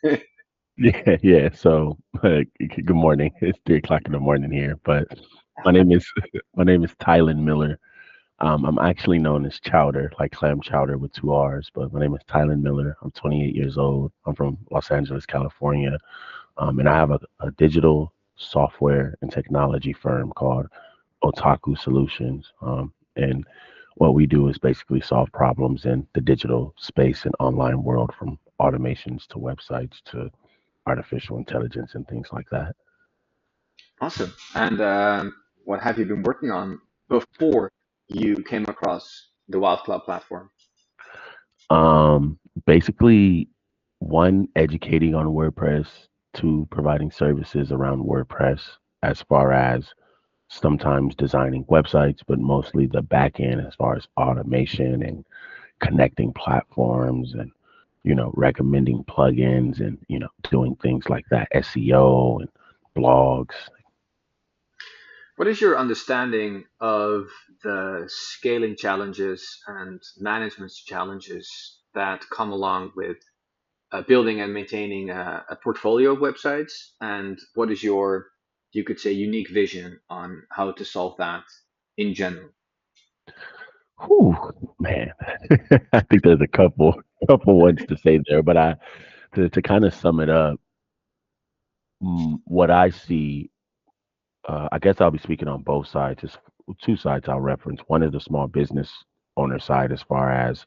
Yeah, yeah. So, good morning. It's 3 o'clock in the morning here, but my name is my name is Tylan Miller. I'm actually known as Chowder, like clam chowder with two R's, but my name is Tylan Miller. I'm 28 years old. I'm from Los Angeles, California, and I have a digital software and technology firm called Otaku Solutions. And what we do is basically solve problems in the digital space and online world, from automations to websites to artificial intelligence and things like that. Awesome. And what have you been working on before you came across the wildcloud platform? Um, Basically, one, educating on WordPress, two, providing services around WordPress as far as sometimes designing websites, but mostly the back end as far as automation and connecting platforms and, recommending plugins and, doing things like that, SEO and blogs. What is your understanding of the scaling challenges and management challenges that come along with building and maintaining a portfolio of websites? And what is your, you could say, unique vision on how to solve that in general? Whew, man. I think there's a couple ones to say there, but to kind of sum it up, what I see, I guess I'll be speaking on both sides. It's two sides I'll reference. One is the small business owner side, as far as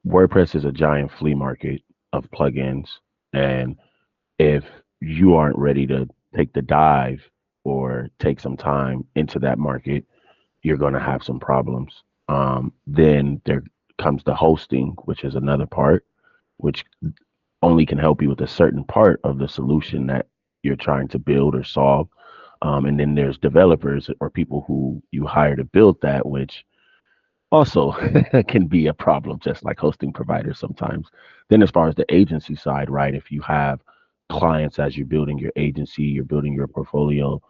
WordPress is a giant flea market of plugins. And if you aren't ready to take the dive or take some time into that market, you're going to have some problems. Then there comes the hosting, which is another part, which only can help you with a certain part of the solution that you're trying to build or solve. And then there's developers or people who you hire to build that, which also can be a problem, just like hosting providers sometimes. Then, as far as the agency side, right, if you have clients as you're building your agency, you're building your portfolio,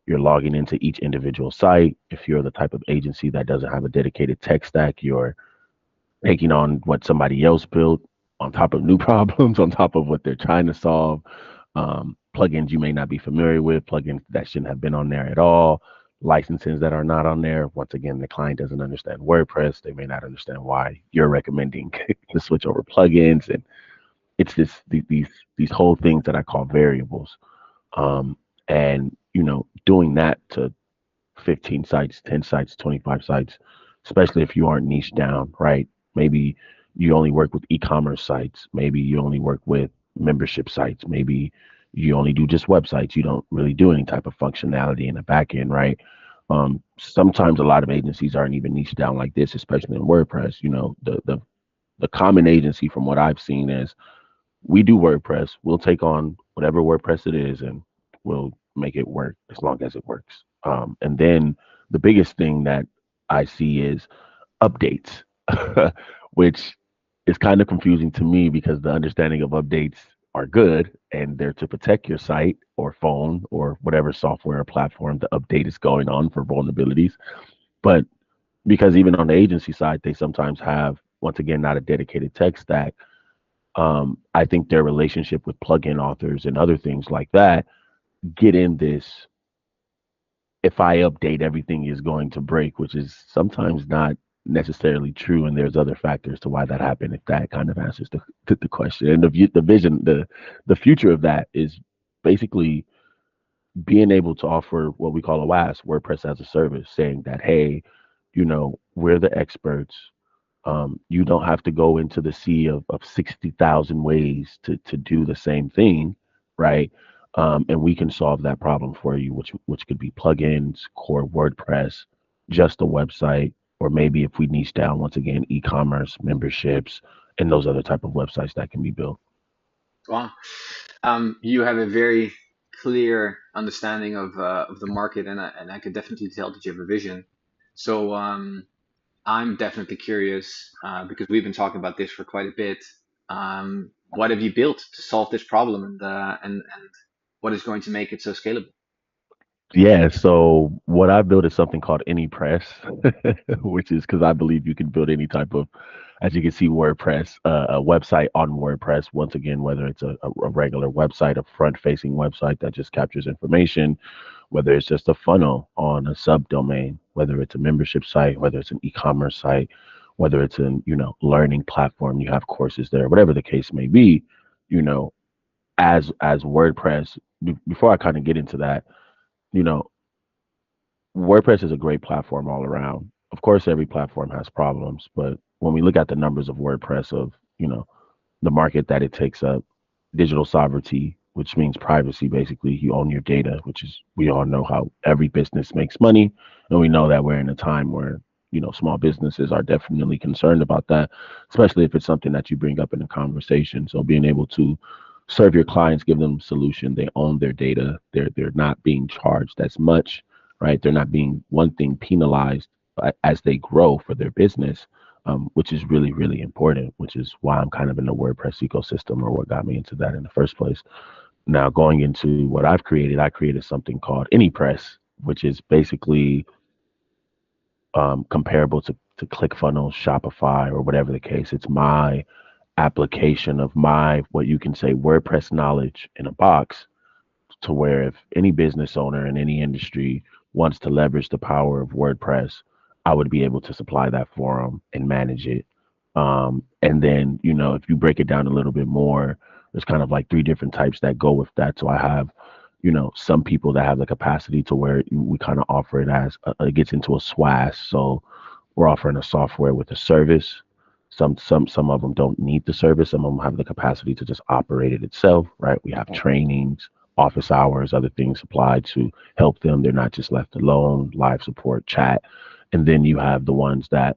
you're logging into each individual site. If you're the type of agency that doesn't have a dedicated tech stack, you're taking on what somebody else built on top of new problems, on top of what they're trying to solve. Plugins you may not be familiar with, plugins that shouldn't have been on there at all, licenses that are not on there. Once again, the client doesn't understand WordPress. They may not understand why you're recommending to switch over plugins, and it's these whole things that I call variables. And doing that to 15 sites, 10 sites, 25 sites, especially if you aren't niche down, right? Maybe you only work with e-commerce sites. Maybe you only work with membership sites. Maybe you only do just websites. You don't really do any type of functionality in the back end, right? Sometimes a lot of agencies aren't even niche down like this, especially in WordPress. The common agency from what I've seen is we do WordPress. We'll take on whatever WordPress it is and we'll make it work as long as it works. And then the biggest thing that I see is updates, which is kind of confusing to me because the understanding of updates are good and they're to protect your site or phone or whatever software or platform the update is going on for vulnerabilities. But because even on the agency side, they sometimes have, once again, not a dedicated tech stack. I think their relationship with plugin authors and other things like that get in this, if I update, everything is going to break, which is sometimes not necessarily true. And there's other factors to why that happened, if that kind of answers the question. And the vision, the future of that is basically being able to offer what we call a WaaS, WordPress as a service, saying that, hey, we're the experts. You don't have to go into the sea of 60,000 ways to do the same thing, right? And we can solve that problem for you, which could be plugins, core WordPress, just a website, or maybe if we niche down, once again, e-commerce, memberships, and those other type of websites that can be built. Wow. You have a very clear understanding of the market, and I could definitely tell that you have a vision. So I'm definitely curious because we've been talking about this for quite a bit. What have you built to solve this problem, and what is going to make it so scalable? Yeah, so what I built is something called AnyPress, which is because I believe you can build any type of as you can see, WordPress, a website on WordPress, once again, whether it's a regular website, a front facing website that just captures information, whether it's just a funnel on a subdomain, whether it's a membership site, whether it's an e-commerce site, whether it's an, learning platform, you have courses there, whatever the case may be, you know, as WordPress, before I kind of get into that, you know, WordPress is a great platform all around. Of course, every platform has problems, but when we look at the numbers of WordPress, of the market that it takes up, digital sovereignty, which means privacy. Basically, you own your data, which is, we all know how every business makes money, and we know that we're in a time where small businesses are definitely concerned about that, especially if it's something that you bring up in a conversation. So being able to serve your clients, give them a solution, they own their data, they're not being charged as much, right? They're not being, one thing, penalized as they grow for their business, which is really, really important, which is why I'm kind of in the WordPress ecosystem, or what got me into that in the first place. Now, going into what I've created, I created something called AnyPress, which is basically comparable to ClickFunnels, Shopify, or whatever the case. It's my application of my, what you can say, WordPress knowledge in a box, to where if any business owner in any industry wants to leverage the power of WordPress, I would be able to supply that for them and manage it. And then, if you break it down a little bit more, there's kind of like three different types that go with that. So I have, some people that have the capacity to where we kind of offer it as it gets into a SWAS. So we're offering a software with a service. Some of them don't need the service. Some of them have the capacity to just operate it itself, right? We have trainings, office hours, other things applied to help them. They're not just left alone, live support, chat. And then you have the ones that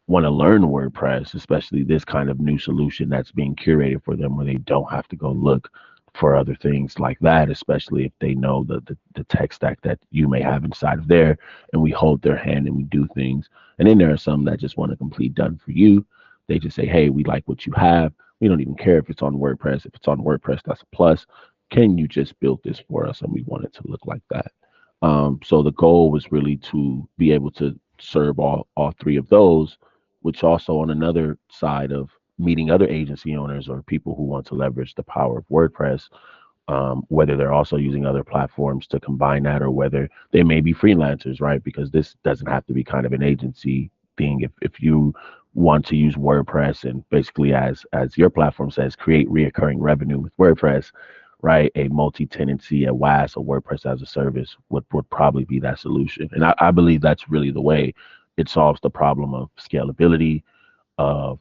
want to learn WordPress, especially this kind of new solution that's being curated for them, where they don't have to go look for other things like that, especially if they know the tech stack that you may have inside of there. And we hold their hand and we do things. And then there are some that just want a complete done for you. They just say, hey, we like what you have. We don't even care if it's on WordPress. If it's on WordPress, that's a plus. Can you just build this for us? And we want it to look like that. So the goal was really to be able to serve all three of those, which also, on another side of meeting other agency owners or people who want to leverage the power of WordPress, whether they're also using other platforms to combine that, or whether they may be freelancers, right? Because this doesn't have to be kind of an agency thing. If you want to use WordPress and basically, as your platform says, create reoccurring revenue with WordPress, right? A multi-tenancy, a WaaS, a WordPress as a service would probably be that solution. And I believe that's really the way it solves the problem of scalability, of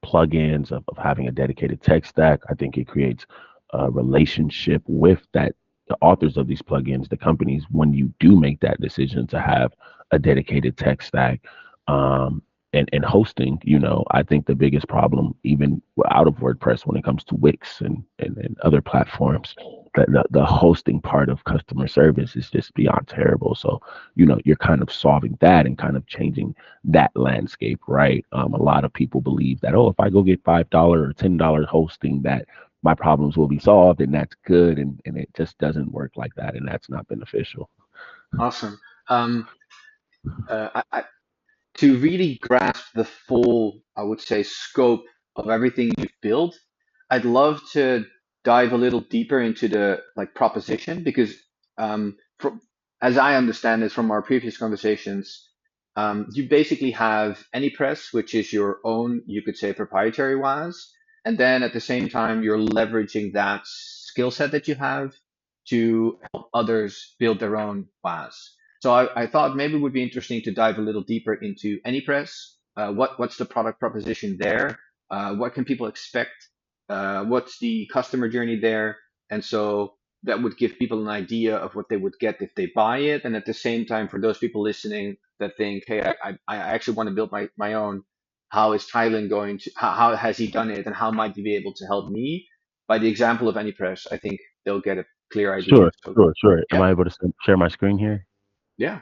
plugins, of having a dedicated tech stack. I think it creates a relationship with that, the authors of these plugins, the companies, when you do make that decision to have a dedicated tech stack. And hosting, I think the biggest problem, even out of WordPress, when it comes to Wix and other platforms, that the hosting part of customer service is just beyond terrible. So, you're kind of solving that and kind of changing that landscape, right? A lot of people believe that, oh, if I go get $5 or $10 hosting, that my problems will be solved, and that's good. And it just doesn't work like that. And that's not beneficial. Awesome. Um, I to really grasp the full, I would say, scope of everything you've built, I'd love to dive a little deeper into the like proposition because from, as I understand it from our previous conversations, you basically have AnyPress, which is your own, you could say, proprietary WAS, and then at the same time you're leveraging that skill set that you have to help others build their own WAS. So I thought maybe it would be interesting to dive a little deeper into AnyPress. What's the product proposition there? What can people expect? What's the customer journey there? And so that would give people an idea of what they would get if they buy it. And at the same time, for those people listening that think, hey, I actually want to build my own, how is Tylan going to, how has he done it? And how might he be able to help me? By the example of AnyPress, I think they'll get a clear idea. Sure, So sure, sure. Am yeah, I able to share my screen here? yeah.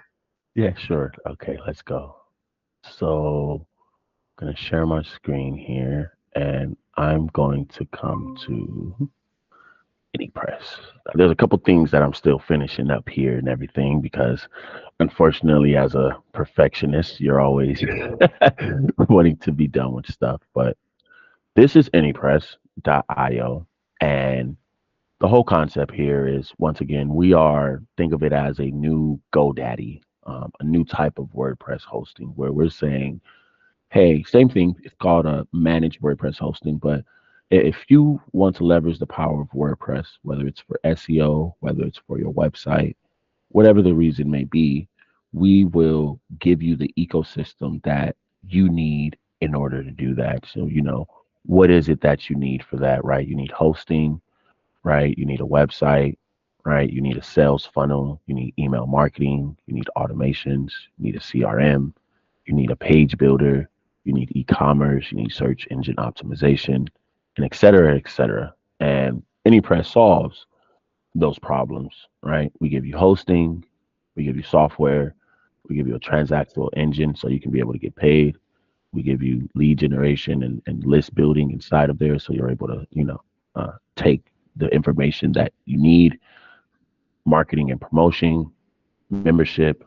Yeah, sure. Okay, let's go. So I'm going to share my screen here, and I'm going to come to AnyPress. There's a couple things that I'm still finishing up here and everything because, unfortunately, as a perfectionist, you're always wanting to be done with stuff. But this is AnyPress.io, and the whole concept here is once again we are think of it as a new GoDaddy, a new type of WordPress hosting where we're saying, hey, same thing. It's called a managed WordPress hosting. But if you want to leverage the power of WordPress, whether it's for SEO, whether it's for your website, whatever the reason may be, we will give you the ecosystem that you need in order to do that. So, what is it that you need for that, right? You need hosting, right? You need a website, right? You need a sales funnel, you need email marketing, you need automations, you need a CRM, you need a page builder, you need e-commerce, you need search engine optimization, and et cetera, et cetera. And AnyPress solves those problems, right? We give you hosting, we give you software, we give you a transactional engine so you can be able to get paid. We give you lead generation and list building inside of there so you're able to, take the information that you need, marketing and promotion, membership,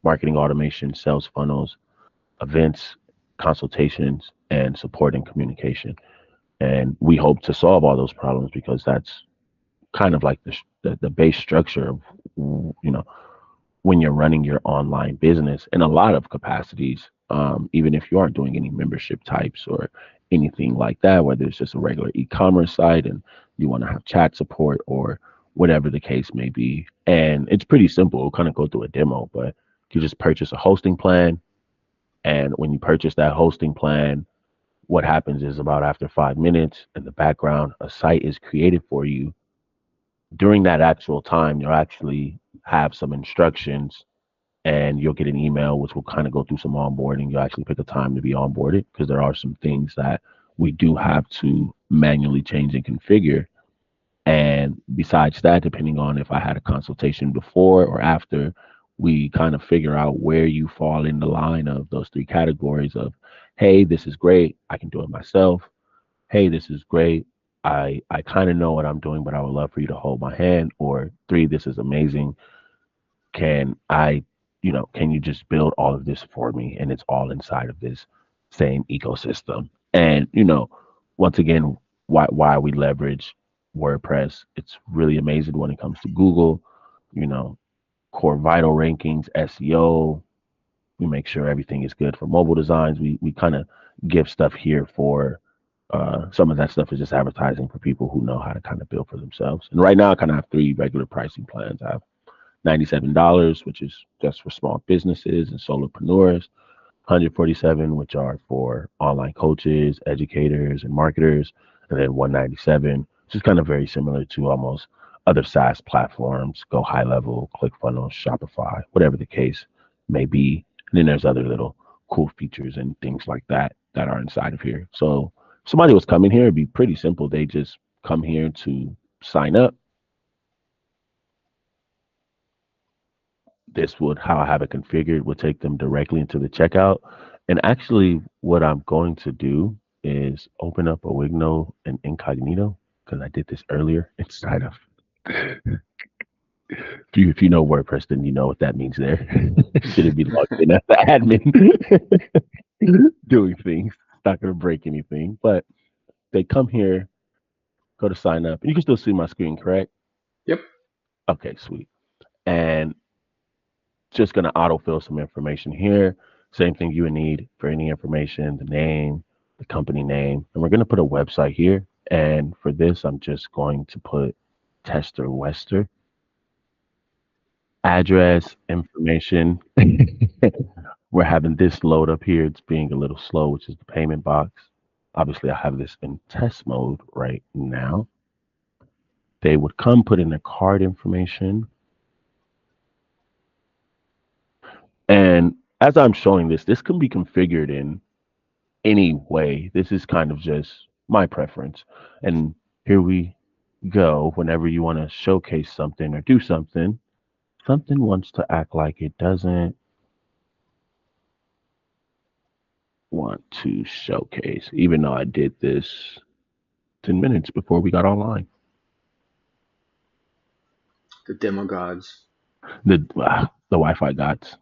marketing automation, sales funnels, events, consultations, and support and communication. And we hope to solve all those problems because that's kind of like the base structure of, when you're running your online business in a lot of capacities, even if you aren't doing any membership types or anything like that, whether it's just a regular e-commerce site and you want to have chat support or whatever the case may be. And it's pretty simple. We'll kind of go through a demo, but you just purchase a hosting plan. And when you purchase that hosting plan, what happens is about after 5 minutes in the background, a site is created for you. During that actual time, you'll actually have some instructions and you'll get an email which will kind of go through some onboarding. You'll actually pick a time to be onboarded because there are some things that we do have to manually change and configure. And besides that, depending on if I had a consultation before or after, we kind of figure out where you fall in the line of those three categories of, hey, this is great, I can do it myself. Hey, this is great. I kind of know what I'm doing, but I would love for you to hold my hand. Or three, this is amazing. Can I, can you just build all of this for me? And it's all inside of this same ecosystem. And, once again, why we leverage WordPress, it's really amazing when it comes to Google, you know, core vital rankings, SEO. We make sure everything is good for mobile designs. We kind of give stuff here for some of that stuff is just advertising for people who know how to kind of build for themselves. And right now, I kind of have three regular pricing plans. I have $97, which is just for small businesses and solopreneurs. 147, which are for online coaches, educators, and marketers, and then 197, which is kind of very similar to almost other SaaS platforms, Go High Level, ClickFunnels, Shopify, whatever the case may be. And then there's other little cool features and things like that that are inside of here. So if somebody was coming here, it'd be pretty simple. They just come here to sign up. This would how I have it configured would take them directly into the checkout. And actually, what I'm going to do is open up a Wigno and incognito because I did this earlier inside of. If you know WordPress, then you know what that means there. Shouldn't be logged in as the admin doing things. It's not going to break anything. But they come here, go to sign up. You can still see my screen, correct? Yep. Okay, sweet. And just going to autofill some information here. Same thing you would need for any information, the name, the company name. And we're going to put a website here. And for this, I'm just going to put Tester Wester. Address, information. We're having this load up here. It's being a little slow, which is the payment box. Obviously, I have this in test mode right now. They would come put in their card information. And as I'm showing this, this can be configured in any way. This is kind of just my preference. And here we go. Whenever you want to showcase something or do something, something wants to act like it doesn't want to showcase, even though I did this 10 minutes before we got online. The demo gods. The Wi-Fi gods.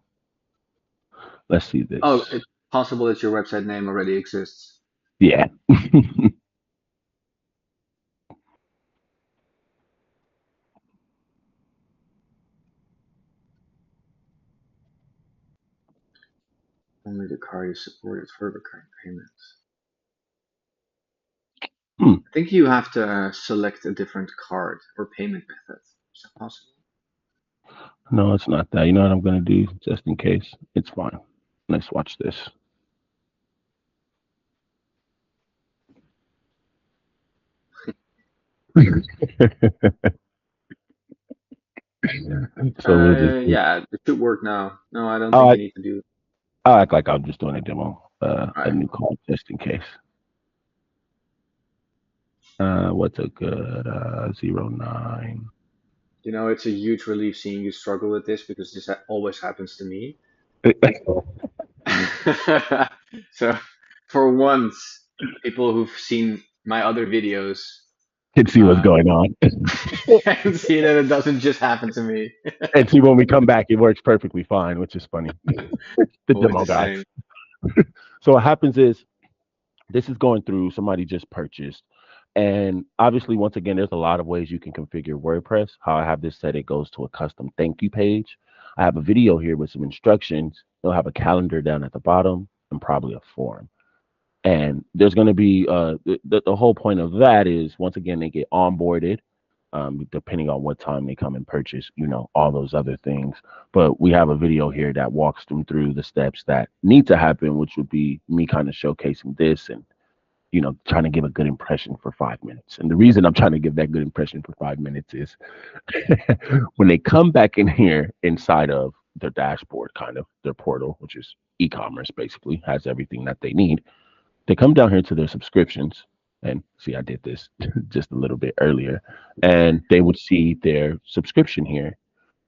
Let's see Oh, this. it's possible that your website name already exists. Yeah. Only the card is supported for recurring payments. Hmm. I think you have to select a different card or payment method. Is that possible? No, it's not that. You know what I'm gonna do, just in case. It's fine. Let's watch this. So we'll just. Yeah, it should work now. No, I don't think I'll you act, need to do it. I'll act like I'm just doing a demo, All a right. new call, just in case. What's a good 09? You know, it's a huge relief seeing you struggle with this because this always happens to me. So, for once, people who've seen my other videos Can see what's uh, going on, can see that it doesn't just happen to me. and see when we come back, it works perfectly fine, which is funny. The Always demo the guys. same. So what happens is this is going through, somebody just purchased, and obviously once again there's a lot of ways you can configure WordPress. How I have this set, it goes to a custom thank you page. I have a video here with some instructions. They'll have a calendar down at the bottom and probably a form, and there's going to be the whole point of that is once again they get onboarded, depending on what time they come and purchase, all those other things. But we have a video here that walks them through the steps that need to happen, which would be me kind of showcasing this and trying to give a good impression for 5 minutes. And the reason I'm trying to give that good impression for 5 minutes is when they come back in here inside of their dashboard, kind of their portal, which is e-commerce, basically has everything that they need. They come down here to their subscriptions, and see, I did this just a little bit earlier, and they would see their subscription here.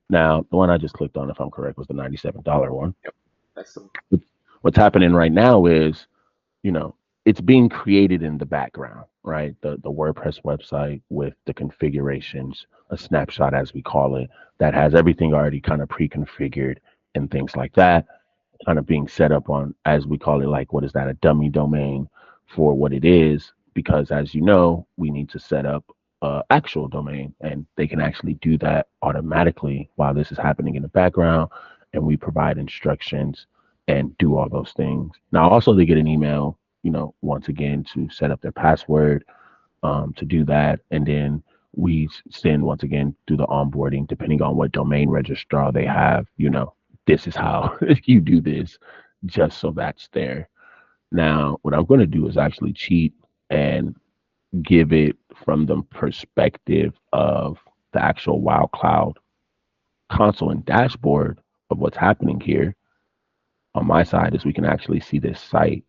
Now, the one I just clicked on, if I'm correct, was the $97 one. Yep, that's the one. What's happening right now is you know, it's being created in the background, right? The WordPress website with the configurations, a snapshot as we call it, that has everything already kind of pre-configured and things like that, kind of being set up on, as we call it, like what is that, a dummy domain for what it is, because as you know, we need to set up actual domain, and they can actually do that automatically while this is happening in the background, and we provide instructions and do all those things. Now also they get an email, once again to set up their password, to do that, and then we send once again through the onboarding, depending on what domain registrar they have. This is how you do this, just so that's there. Now what I'm going to do is actually cheat and give it from the perspective of the actual wildcloud console and dashboard of what's happening here. On my side is we can actually see this site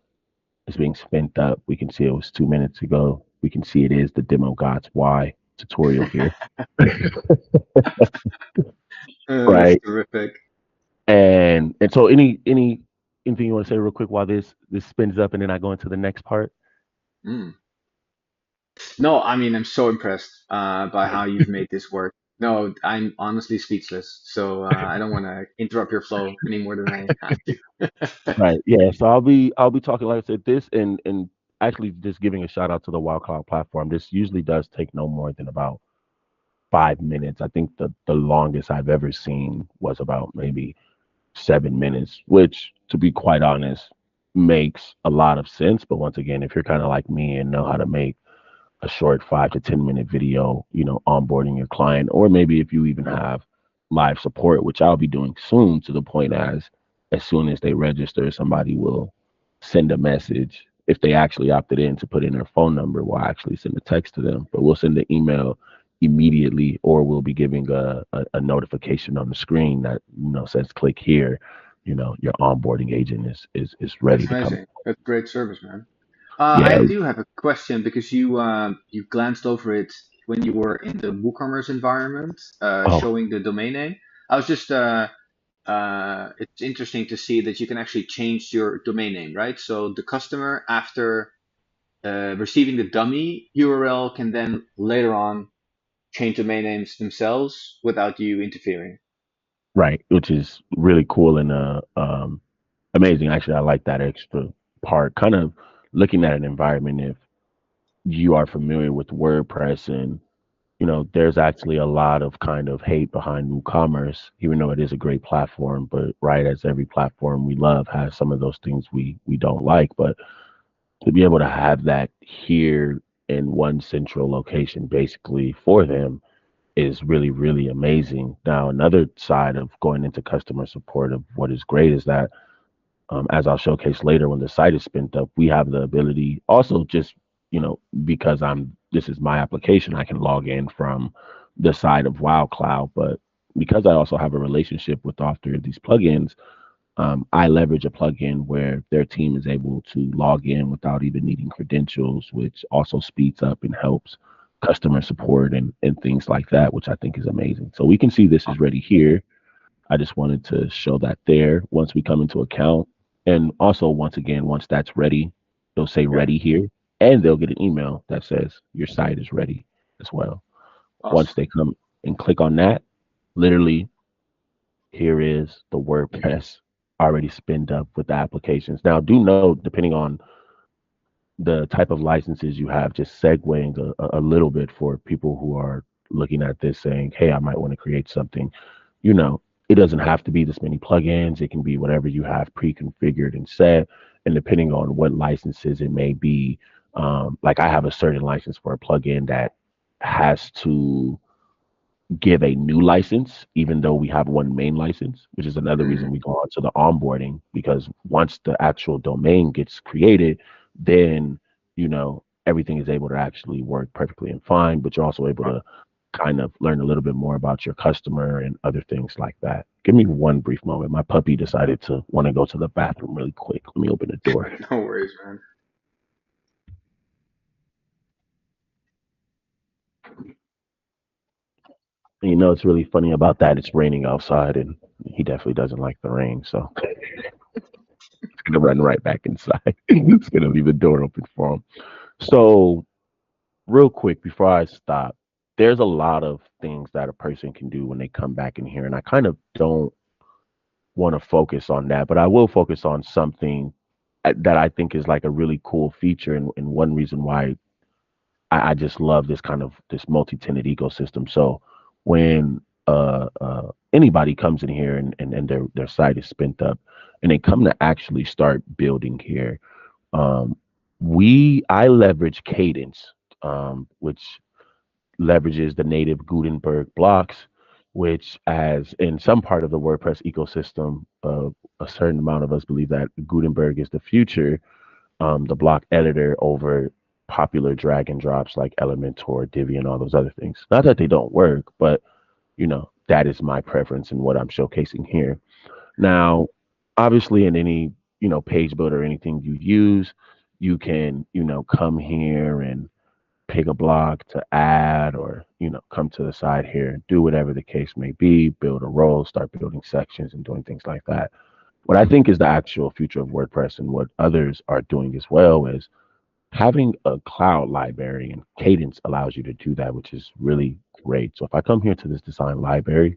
is being spent up. We can see it was 2 minutes ago. We can see it is the demo gods why tutorial here. That's Right. terrific. And so anything you want to say real quick while this spins up and then I go into the next part? Mm. No, I mean, I'm so impressed by how you've made this work. No, I'm honestly speechless. So I don't want to interrupt your flow any more than I have to. Right. Yeah. So I'll be talking, like I said, this and actually just giving a shout out to the wildcloud platform. This usually does take no more than about 5 minutes. I think the longest I've ever seen was about maybe 7 minutes, which, to be quite honest, makes a lot of sense. But once again, if you're kind of like me and know how to make a short 5 to 10 minute video, onboarding your client, or maybe if you even have live support, which I'll be doing soon, to the point as soon as they register, somebody will send a message. If they actually opted in to put in their phone number, we'll actually send a text to them, but we'll send an email immediately, or we'll be giving a notification on the screen that says click here. Your onboarding agent is ready That's to come. amazing. That's great service, man. Yeah. I do have a question because you glanced over it when you were in the WooCommerce environment, Oh, showing the domain name. I was just it's interesting to see that you can actually change your domain name, right? So the customer, after receiving the dummy URL, can then later on change domain names themselves without you interfering. Right, which is really cool and amazing. Actually, I like that extra part. Kind of looking at an environment, if you are familiar with WordPress, and there's actually a lot of kind of hate behind WooCommerce, even though it is a great platform. But right, as every platform we love has some of those things we don't like. But to be able to have that here in one central location, basically for them, is really, really amazing. Now, another side of going into customer support of what is great is that, as I'll showcase later when the site is spent up, we have the ability also just, because this is my application, I can log in from the side of wildcloud. But because I also have a relationship with all three of these plugins, I leverage a plugin where their team is able to log in without even needing credentials, which also speeds up and helps customer support and things like that, which I think is amazing. So we can see this is ready here. I just wanted to show that there once we come into account. And also, once again, once that's ready, they'll say Okay, ready here, and they'll get an email that says your site is ready as well. awesome. Once they come and click on that, literally, here is the WordPress already spinned up with the applications. Now, do know, depending on the type of licenses you have, just segueing a little bit for people who are looking at this saying, hey, I might want to create something, you know, it doesn't have to be this many plugins. It can be whatever you have pre-configured and set. And depending on what licenses it may be, like I have a certain license for a plugin that has to give a new license, even though we have one main license, which is another reason Hmm. we go on to the onboarding, because once the actual domain gets created, then, everything is able to actually work perfectly and fine, but you're also able to kind of learn a little bit more about your customer and other things like that. Give me one brief moment. My puppy decided to want to go to the bathroom really quick. Let me open the door. No worries, man. And it's really funny about that. It's raining outside, and he definitely doesn't like the rain. So it's going to run right back inside. It's going to leave the door open for him. So, real quick before I stop, there's a lot of things that a person can do when they come back in here. And I kind of don't want to focus on that, but I will focus on something that I think is like a really cool feature. And one reason why I just love this kind of this multi-tenant ecosystem. So when anybody comes in here and their site is spent up and they come to actually start building here, um, I leverage Cadence, which leverages the native Gutenberg blocks, which, as in some part of the WordPress ecosystem, a certain amount of us believe that Gutenberg is the future, the block editor over popular drag and drops like Elementor, Divi, and all those other things. Not that they don't work, but that is my preference and what I'm showcasing here. Now, obviously, in any page builder or anything you use, you can come here and pick a block to add, or come to the side here, do whatever the case may be, build a role, start building sections and doing things like that. What I think is the actual future of WordPress and what others are doing as well is having a cloud library, and Cadence allows you to do that, which is really great. So if I come here to this design library,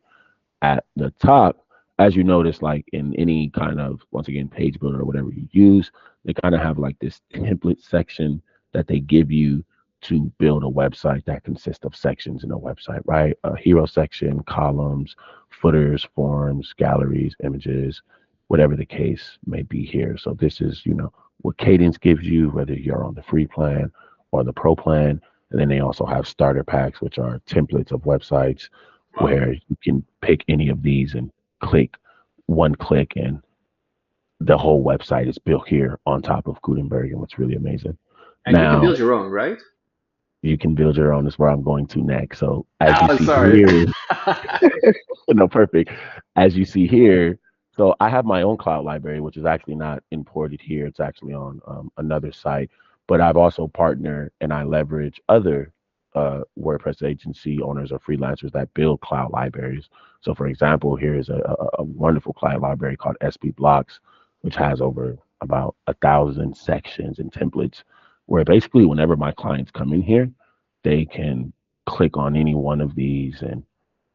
at the top, as you notice, like in any kind of, once again, page builder or whatever you use, they kind of have like this template section that they give you to build a website that consists of sections in a website, right? A hero section, columns, footers, forms, galleries, images, whatever the case may be here. So this is, what Cadence gives you, whether you're on the free plan or the pro plan. And then they also have starter packs, which are templates of websites Wow. where you can pick any of these and click one click, and the whole website is built here on top of Gutenberg, and what's really amazing. And you can Now build your own, right? you can build your own, is where I'm going to next. So as you Oh, see sorry. here, no, perfect. As you see here, so I have my own cloud library, which is actually not imported here. It's actually on another site. But I've also partnered and I leverage other WordPress agency owners or freelancers that build cloud libraries. So, for example, here is a wonderful cloud library called SB Blocks, which has over about 1,000 sections and templates, where basically whenever my clients come in here, they can click on any one of these and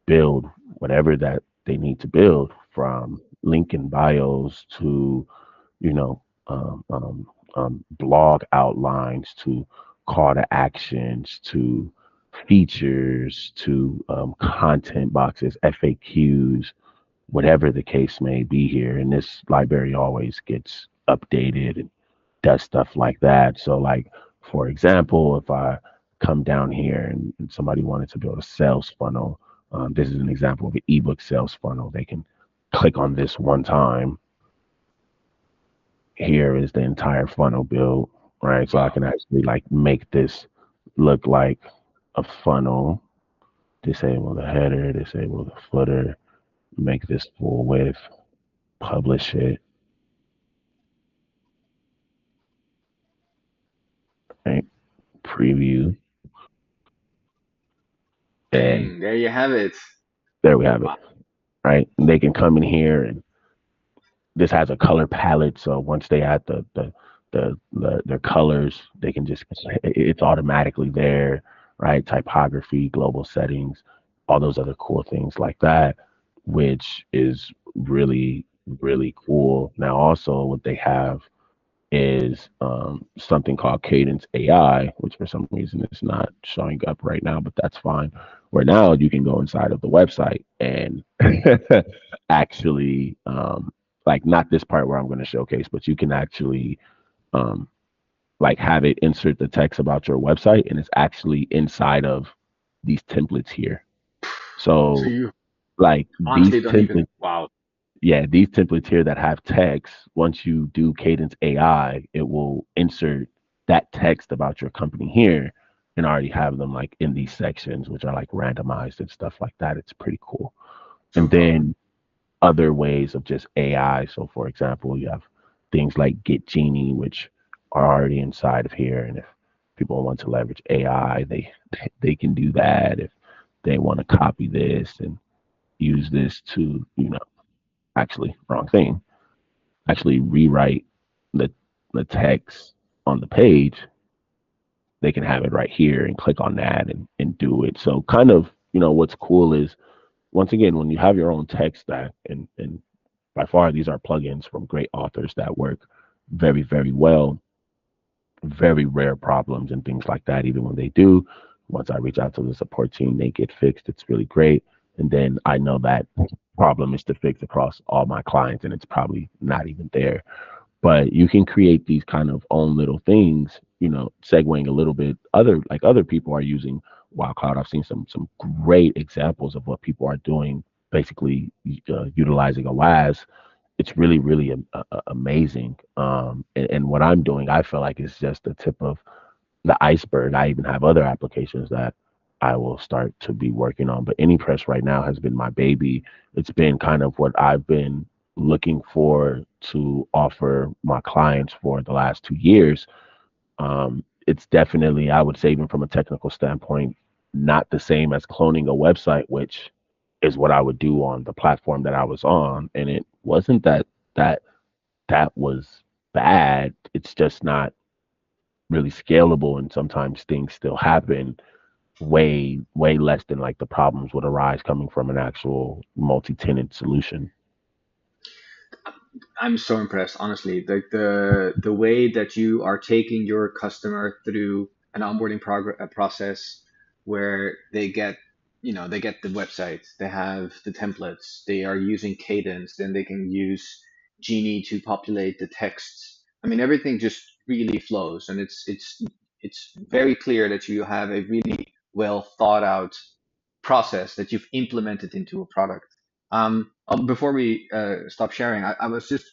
build whatever that they need to build, from link in bios to, you know, blog outlines to call to actions to features to content boxes, FAQs, whatever the case may be here. And this library always gets updated and does stuff like that. So, like, for example, if I come down here and somebody wanted to build a sales funnel, this is an example of an ebook sales funnel. They can click on this one time. Here is the entire funnel build, right? So I Wow. can actually like make this look like a funnel. Disable the header, disable the footer, make this full width, publish it, right? Preview, and Bang, there you have it. there we have it, Wow. right? And they can come in here, and this has a color palette. So once they add their colors, they can just, it's automatically there, right? Typography, global settings, all those other cool things like that, which is really cool. Now also what they have is something called Cadence AI, which for some reason is not showing up right now, but that's fine. Where now you can go inside of the website and actually, like, not this part where I'm going to showcase, but you can actually um, like have it insert the text about your website, and it's actually inside of these templates here. So So you like honestly these don't even, templates, wow. yeah, these templates here that have text, once you do Cadence AI, it will insert that text about your company here and already have them like in these sections, which are like randomized and stuff like that. It's pretty cool. So And cool. then other ways of just AI. So, for example, you have things like Get Genie, which are already inside of here. And if people want to leverage AI, they can do that. If they want to copy this and use this to, actually, wrong thing, actually rewrite the text on the page, they can have it right here and click on that and do it. So kind of, what's cool is, once again, when you have your own tech stack, and by far these are plugins from great authors that work very well, very rare problems and things like that. Even when they do, once I reach out to the support team, they get fixed. It's really great. And then I know that problem is to fix across all my clients, and it's probably not even there. But you can create these kind of own little things, segueing a little bit, other people are using wildcloud. I've seen some great examples of what people are doing, basically utilizing a WaaS. It's really amazing. And what I'm doing, I feel like it's just the tip of the iceberg. I even have other applications that I will start to be working on. But AnyPress right now has been my baby. It's been kind of what I've been looking for to offer my clients for the last 2 years. It's definitely, I would say, even from a technical standpoint, not the same as cloning a website, which is what I would do on the platform that I was on. And it wasn't that that was bad. It's just not really scalable, and sometimes things still happen way less than like the problems would arise coming from an actual multi-tenant solution. I'm so impressed, honestly. Like the way that you are taking your customer through an onboarding process where they get, they get the website, they have the templates, they are using Cadence, then they can use Genie to populate the text. I mean, everything just really flows, and it's very clear that you have a really well thought out process that you've implemented into a product. Before we stop sharing, I was just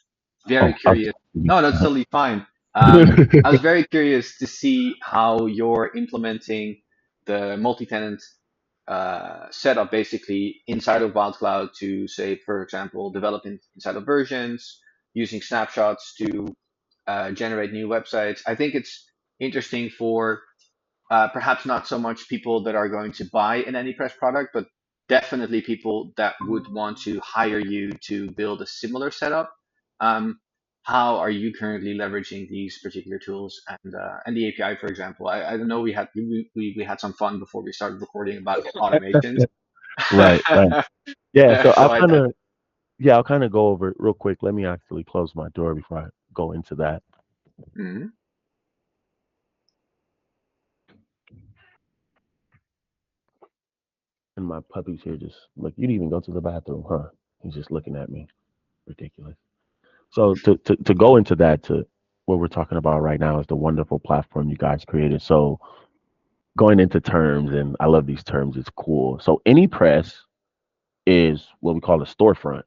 very Oh, I'm curious. No, that's totally fine. I was very curious to see how you're implementing the multi-tenant setup basically inside of wildcloud to, say, for example, develop inside of versions, using snapshots to generate new websites. I think it's interesting for perhaps not so much people that are going to buy an AnyPress product, but definitely people that would want to hire you to build a similar setup. Um, how are you currently leveraging these particular tools and the API, for example? I don't know. We had some fun before we started recording about automations. Right, right. Yeah, so So I I'll kind of go over it real quick. Let me actually close my door before I go into that. Mhm. And my puppy's here just look, you didn't even go to the bathroom, huh? He's just looking at me. Ridiculous. So to go into that, to what we're talking about right now is the wonderful platform you guys created. So going into terms, and I love these terms, it's cool. So AnyPress is what we call a storefront.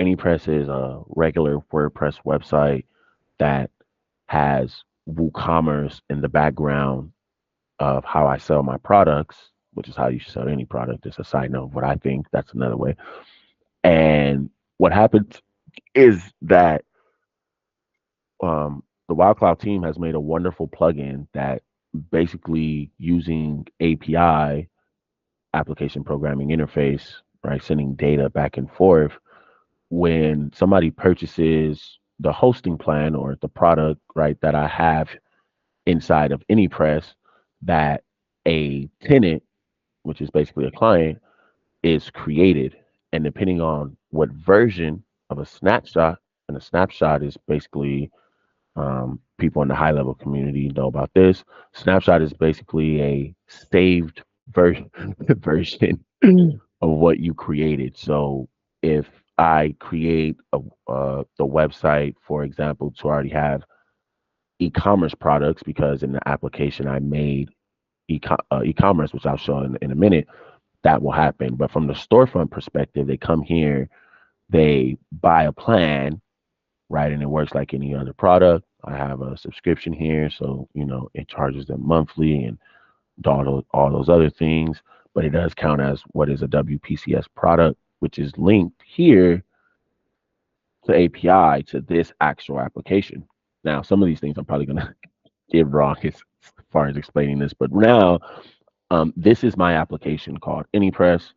AnyPress is a regular WordPress website that has WooCommerce in the background of how I sell my products, which is how you should sell any product. It's a side note of what I think. That's another way. And what happens is that the wildcloud team has made a wonderful plugin that basically using API, application programming interface, right, sending data back and forth. When somebody purchases the hosting plan or the product, right, that I have inside of AnyPress, that a tenant, which is basically a client, is created. And depending on what version of a snapshot, and a snapshot is basically people in the high level community know about this. Snapshot is basically a saved version of what you created. So if I create the website, for example, to already have e-commerce products, because in the application I made e-commerce, which I'll show in a minute, that will happen. But from the storefront perspective, they come here, they buy a plan, right? And it works like any other product. I have a subscription here, so it charges them monthly and all those other things. But it does count as what is a WPCS product, which is linked here to API to this actual application. Now, some of these things I'm probably gonna get wrong as far as explaining this, but now this is my application called AnyPress,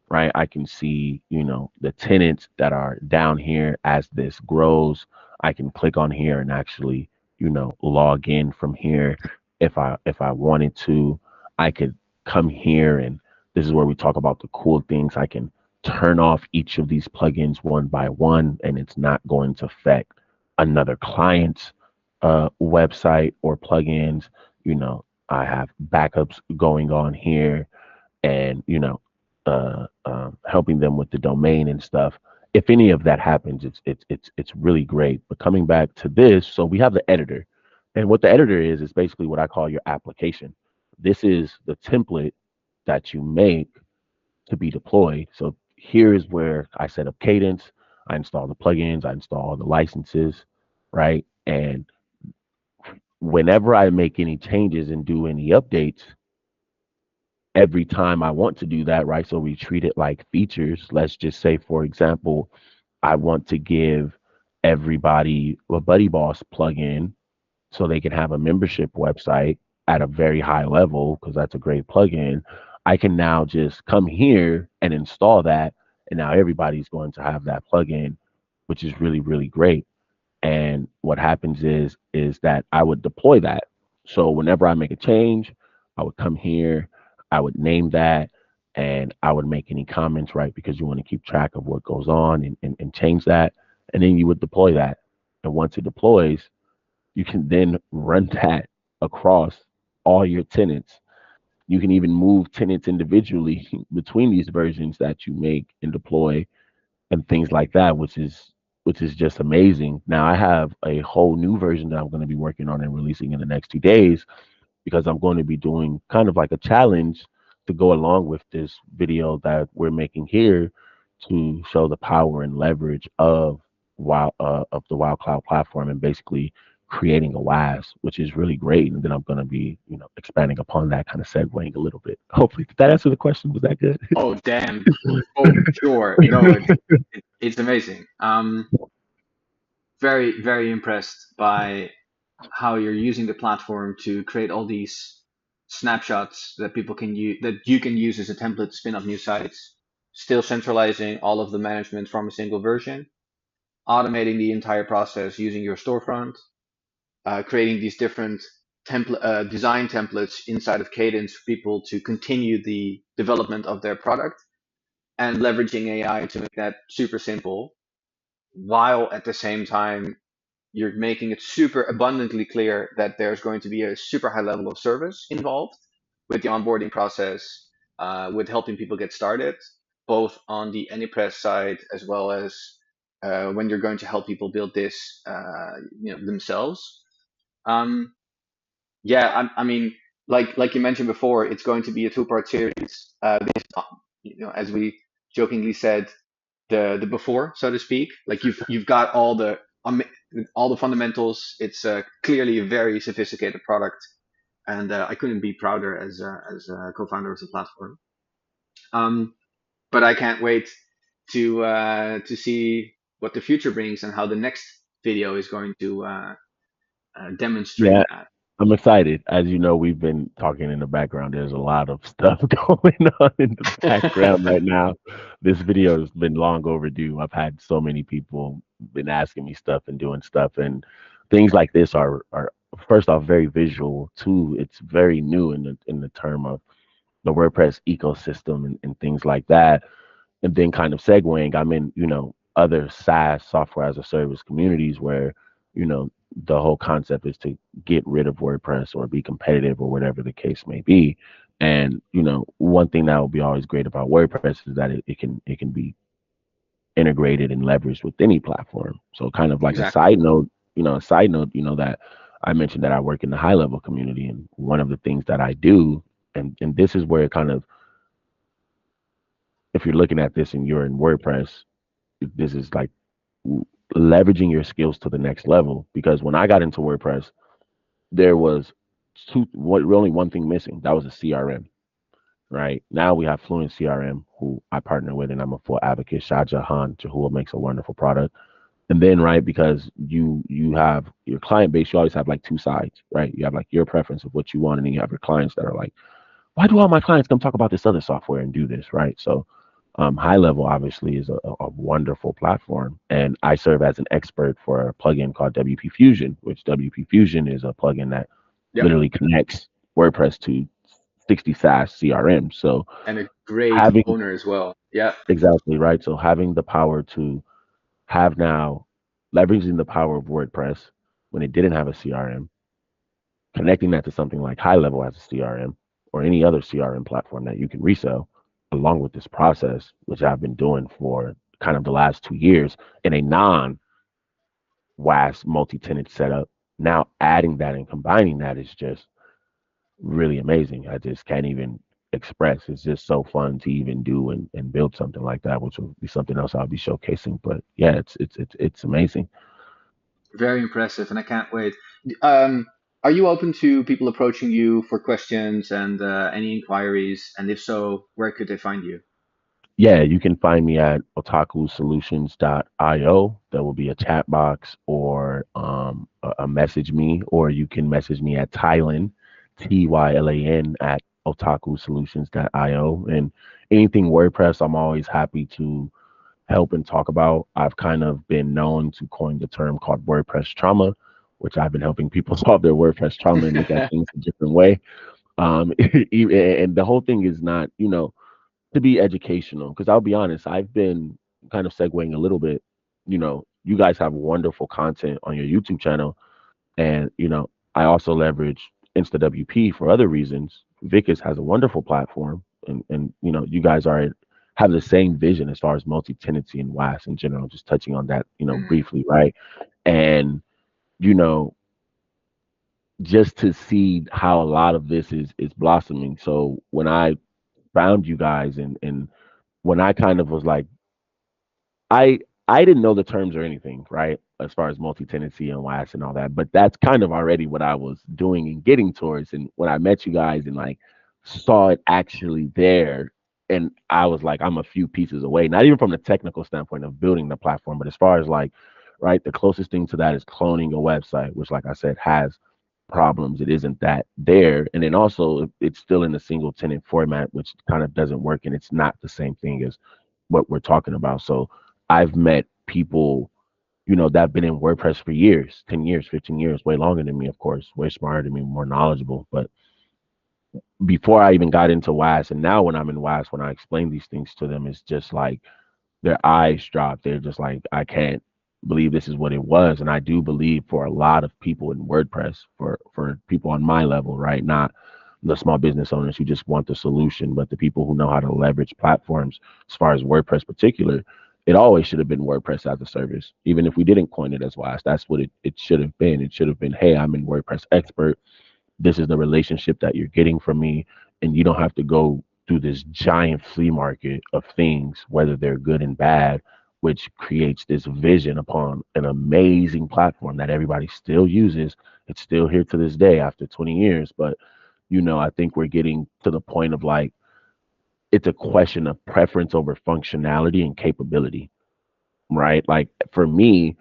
right? I can see, the tenants that are down here as this grows. I can click on here and actually, log in from here if I wanted to. I could come here, and this is where we talk about the cool things. I can turn off each of these plugins one by one, and it's not going to affect another client's website or plugins. I have backups going on here, and helping them with the domain and stuff. If any of that happens, it's really great. But coming back to this, so we have the editor, and what the editor is basically what I call your application. This is the template that you make to be deployed. So here is where I set up cadence, I install the plugins, I install all the licenses, right? And whenever I make any changes and do any updates, every time I want to do that, right? So we treat it like features. Let's just say, for example, I want to give everybody a Buddy Boss plugin so they can have a membership website at a very high level because that's a great plugin. I can now just come here and install that, and now everybody's going to have that plugin, which is really, really great. And what happens is that I would deploy that. So whenever I make a change, I would come here, I would name that, and I would make any comments, right? Because you want to keep track of what goes on, and change that. And then you would deploy that. And once it deploys, you can then run that across all your tenants. You can even move tenants individually between these versions that you make and deploy and things like that, which is just amazing. Now I have a whole new version that I'm going to be working on and releasing in the next 2 days, because I'm going to be doing kind of like a challenge to go along with this video that we're making here, to show the power and leverage of the Wild Cloud platform, and basically creating a WaaS, which is really great. And then I'm going to be, expanding upon that, kind of segueing a little bit. Hopefully, did that answer the question? Was that good? Oh, damn. Oh, sure. No, it's amazing. Very, very impressed by how you're using the platform to create all these snapshots that people can use, that you can use as a template to spin up new sites, still centralizing all of the management from a single version. automating the entire process using your storefront, creating these different design templates inside of Cadence for people to continue the development of their product, and leveraging AI to make that super simple, while at the same time you're making it super abundantly clear that there's going to be a super high level of service involved with the onboarding process, with helping people get started, both on the AnyPress side as well as when you're going to help people build this, themselves. Um, yeah, I mean, like you mentioned before, it's going to be a two-part series. This, as we jokingly said, the before, so to speak. Like you've got all the fundamentals. It's clearly a very sophisticated product, and I couldn't be prouder as a co-founder of the platform. Um, but I can't wait to see what the future brings and how the next video is going to demonstrate Yeah, that. I'm excited. As you know, we've been talking in the background. There's a lot of stuff going on in the background right now. This video has been long overdue. I've had so many people been asking me stuff and doing stuff, and things like this are first off very visual. Two, it's very new in the term of the WordPress ecosystem and things like that. And then kind of segueing, I'm in, other SaaS software as a service communities where, the whole concept is to get rid of WordPress or be competitive or whatever the case may be. And, one thing that will be always great about WordPress is that it can be integrated and leveraged with any platform. So kind of like Exactly. a side note, that I mentioned that I work in the high level community, and one of the things that I do, and this is where it kind of, if you're looking at this and you're in WordPress, this is like leveraging your skills to the next level. Because when I got into WordPress, there was only one thing missing. That was a CRM. Right now, we have Fluent CRM, who I partner with, and I'm a full advocate. Shah Jahan, who makes a wonderful product. And then, right, because you have your client base, you always have like two sides, right? You have like your preference of what you want, and then you have your clients that are like, why do all my clients come talk about this other software and do this, right? So high level obviously is a wonderful platform, and I serve as an expert for a plugin called WP Fusion, which WP Fusion is a plugin that Yep. literally connects WordPress to 60 SaaS CRM. So And a great having owner as well. Yeah. exactly right. So having the power to have now leveraging the power of WordPress when it didn't have a CRM, connecting that to something like high level as a CRM or any other CRM platform that you can resell, along with this process, which I've been doing for kind of the last 2 years in a non WaaS multi tenant setup. Now adding that and combining that is just really amazing. I just can't even express. It's just so fun to even do and build something like that, which will be something else I'll be showcasing. But yeah, it's amazing. Very impressive, and I can't wait. Um, are you open to people approaching you for questions and any inquiries? And if so, where could they find you? Yeah, you can find me at otakusolutions.io. There will be a chat box or a message me, or you can message me at Tylan, Tylan at otakusolutions.io. And anything WordPress, I'm always happy to help and talk about. I've kind of been known to coin the term called WordPress trauma, which I've been helping people solve their WordPress trauma and look at things a different way. And the whole thing is not, to be educational, because I'll be honest, I've been kind of segueing a little bit. You guys have wonderful content on your YouTube channel, and I also leverage InstaWP for other reasons. Vicus has a wonderful platform, and you guys have the same vision as far as multi-tenancy and WaaS in general. Just touching on that, Mhm. briefly, right? And you know, just to see how a lot of this is blossoming. So when I found you guys and when I kind of was like, I I didn't know the terms or anything, right? As far as multi-tenancy and WAS and all that, but that's kind of already what I was doing and getting towards. And when I met you guys and like saw it actually there, and I was like, I'm a few pieces away, not even from the technical standpoint of building the platform, but as far as like, right, the closest thing to that is cloning a website, which, like I said, has problems. It isn't that there, and then also it's still in a single tenant format, which kind of doesn't work, and it's not the same thing as what we're talking about. So I've met people that have been in WordPress for years, 10 years, 15 years, way longer than me, of course, way smarter than me, more knowledgeable. But before I even got into WaaS, and now when I'm in WaaS, when I explain these things to them, it's just like their eyes drop. They're just like, I can't believe this is what it was. And I do believe for a lot of people in WordPress, for people on my level, right? Not the small business owners who just want the solution, but the people who know how to leverage platforms as far as WordPress particular, it always should have been WordPress as a service. Even if we didn't coin it as WAS, that's what it should have been. It should have been, hey, I'm a WordPress expert. This is the relationship that you're getting from me, and you don't have to go through this giant flea market of things, whether they're good and bad, which creates this vision upon an amazing platform that everybody still uses. It's still here to this day after 20 years. But I think we're getting to the point of like it's a question of preference over functionality and capability, right? Like for me,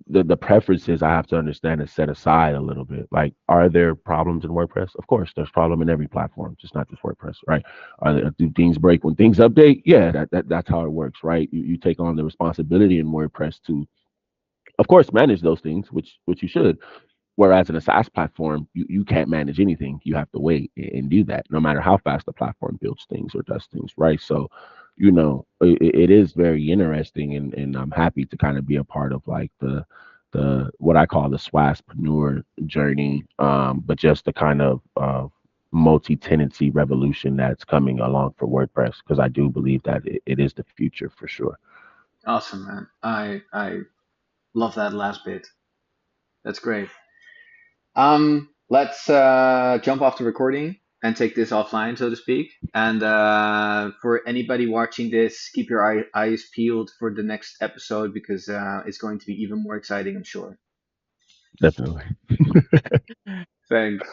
the preferences I have to understand and set aside a little bit. Like, are there problems in WordPress? Of course, there's problem in every platform, just not just WordPress, right? Do things break when things update? Yeah, that's how it works, right? You take on the responsibility in WordPress to, of course, manage those things, which you should. Whereas in a SaaS platform, you can't manage anything. You have to wait and do that, no matter how fast the platform builds things or does things, right? So, it is very interesting, and I'm happy to kind of be a part of like the what I call the swaspreneur journey, but just the kind of multi-tenancy revolution that's coming along for WordPress, because I do believe that it is the future for sure. Awesome, man. I love that last bit. That's great. Let's jump off the recording and take this offline, so to speak. And for anybody watching this, keep your eyes peeled for the next episode because it's going to be even more exciting, I'm sure. Definitely. Thanks.